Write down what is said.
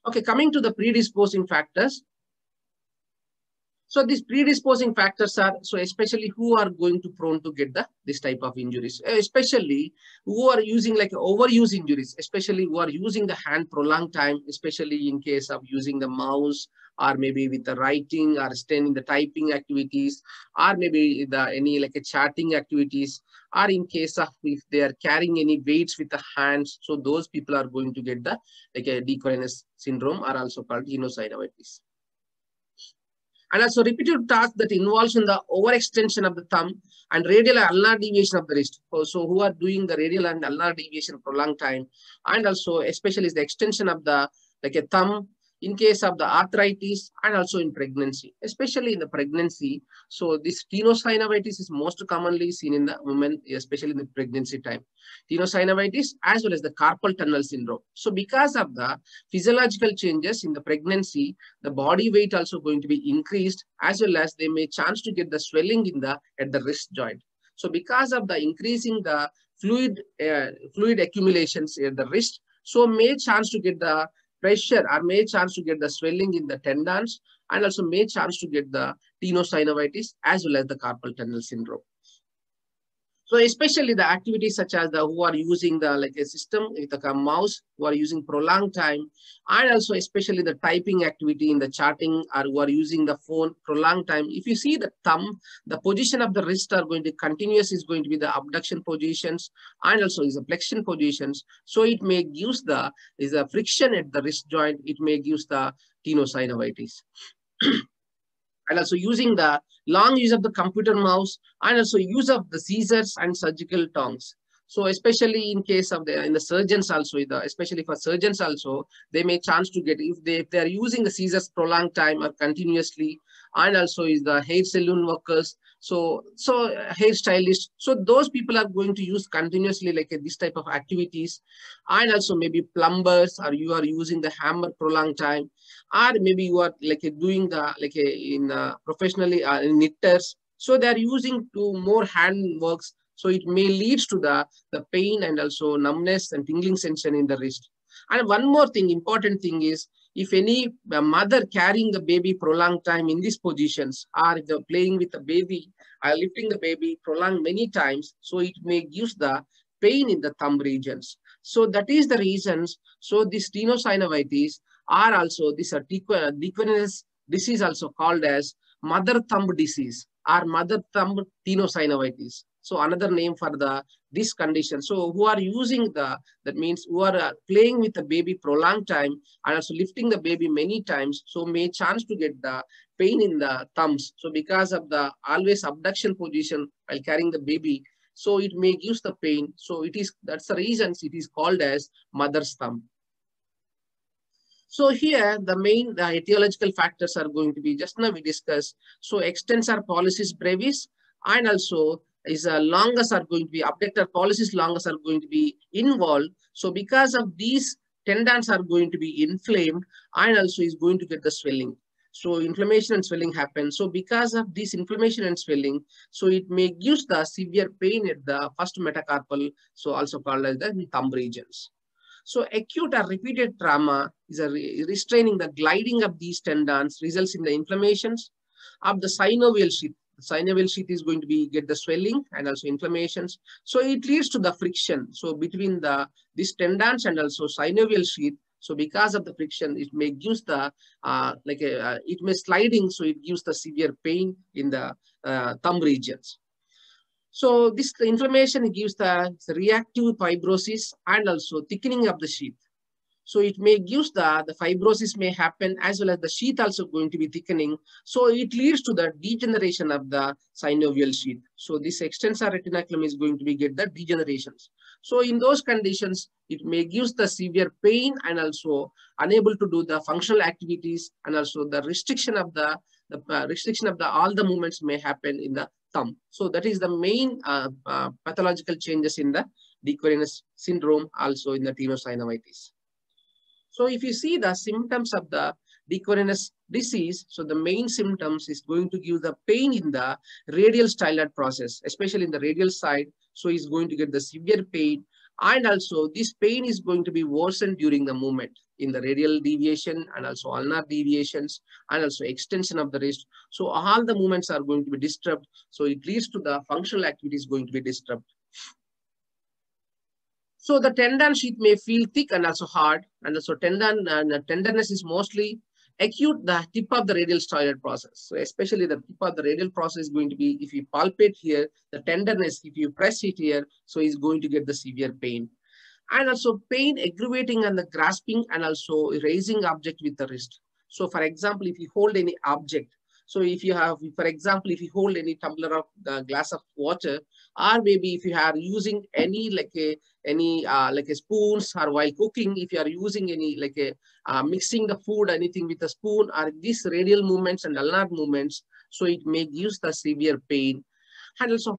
Okay, coming to the predisposing factors. So these predisposing factors are, so especially who are going to prone to get this type of injuries, especially who are using like overuse injuries, especially who are using the hand prolonged time, especially in case of using the mouse, or maybe with the writing or staying the typing activities, or maybe any like a chatting activities, or in case of if they are carrying any weights with the hands. So those people are going to get the like a de Quervain syndrome, or also called tenosynovitis. And also repeated task that involves in the overextension of the thumb and radial and ulnar deviation of the wrist. So who are doing the radial and ulnar deviation for a long time, and also especially is the extension of the like a thumb in case of the arthritis, and also in pregnancy, especially in the pregnancy. So this tenosynovitis is most commonly seen in the women, especially in the pregnancy time. Tenosynovitis as well as the carpal tunnel syndrome. So because of the physiological changes in the pregnancy, the body weight also going to be increased, as well as they may chance to get the swelling in the at the wrist joint. So because of the increasing the fluid accumulations at the wrist, so may chance to get the pressure, or may chance to get the swelling in the tendons, and also may chance to get the tenosynovitis as well as the carpal tunnel syndrome. So especially the activities such as the who are using the like a system with a mouse, who are using prolonged time, and also especially the typing activity in the charting, or who are using the phone prolonged time. If you see the thumb, the position of the wrist are going to continuous is going to be the abduction positions, and also is the flexion positions. So it may give the is a friction at the wrist joint. It may give the tenosynovitis. And also using the long use of the computer mouse, and also use of the scissors and surgical tongs. So especially in case of the surgeons also, especially for surgeons also, they may chance to get, if they are using the scissors prolonged time or continuously, and also is the hair salon workers, so hairstylists. So those people are going to use continuously like this type of activities, and also maybe plumbers, or you are using the hammer prolonged time, or maybe you are like doing the like in professionally knitters. So they are using to more hand works. So it may lead to the pain and also numbness and tingling sensation in the wrist. And one more thing, important thing is, if any mother carrying the baby prolonged time in these positions, or if they're playing with the baby, or lifting the baby prolonged many times, so it may give the pain in the thumb regions. So that is the reasons. So this tenosynovitis, are also this de Quervain disease, also called as mother thumb disease or mother thumb tenosynovitis. So another name for this condition. So who are using that means who are playing with the baby prolonged time, and also lifting the baby many times, so may chance to get the pain in the thumbs. So because of the always abduction position while carrying the baby, so it may give the pain. So that's the reasons it is called as mother's thumb. So here the main etiological factors are going to be, just now we discussed. So extensor pollicis brevis, and also is longus are going to be, abductor pollicis longus are going to be involved. So because of these, tendons are going to be inflamed, and also is going to get the swelling. So inflammation and swelling happen. So because of this inflammation and swelling, so it may give the severe pain at the first metacarpal, so also called as the thumb regions. So acute or repeated trauma is restraining the gliding of these tendons, results in the inflammations of the synovial sheath. The synovial sheath is going to get the swelling and also inflammations. So it leads to the friction. So between these tendons and also synovial sheath. So because of the friction, it may give the it may sliding. So it gives the severe pain in the thumb regions. So this inflammation gives the reactive fibrosis and also thickening of the sheath. So it may give the fibrosis may happen, as well as the sheath also going to be thickening. So it leads to the degeneration of the synovial sheath. So this extensor retinaculum is going to get the degenerations. So in those conditions, it may give the severe pain and also unable to do the functional activities, and also the restriction of all the movements may happen in the thumb. So that is the main pathological changes in the de Quervain syndrome, also in the tenosynovitis. So if you see the symptoms of the de Quervain disease, so the main symptoms is going to give the pain in the radial styloid process, especially in the radial side. So he's going to get the severe pain, And also this pain is going to be worsened during the movement in the radial deviation and also ulnar deviations and also extension of the wrist. So all the movements are going to be disturbed. So it leads to the functional activity is going to be disturbed. So the tendon sheath may feel thick and also hard, and also tenderness is mostly acute the tip of the radial styloid process. So especially the tip of the radial process is going to be, if you palpate here, the tenderness, if you press it here, so is going to get the severe pain. And also pain aggravating and the grasping and also raising object with the wrist. So for example, if you hold any object, so if you have, for example, if you hold any tumbler of the glass of water, or maybe if you are using any like a spoons, or while cooking, if you are using any mixing the food, anything with a spoon, or these radial movements and ulnar movements, so it may give the severe pain. And also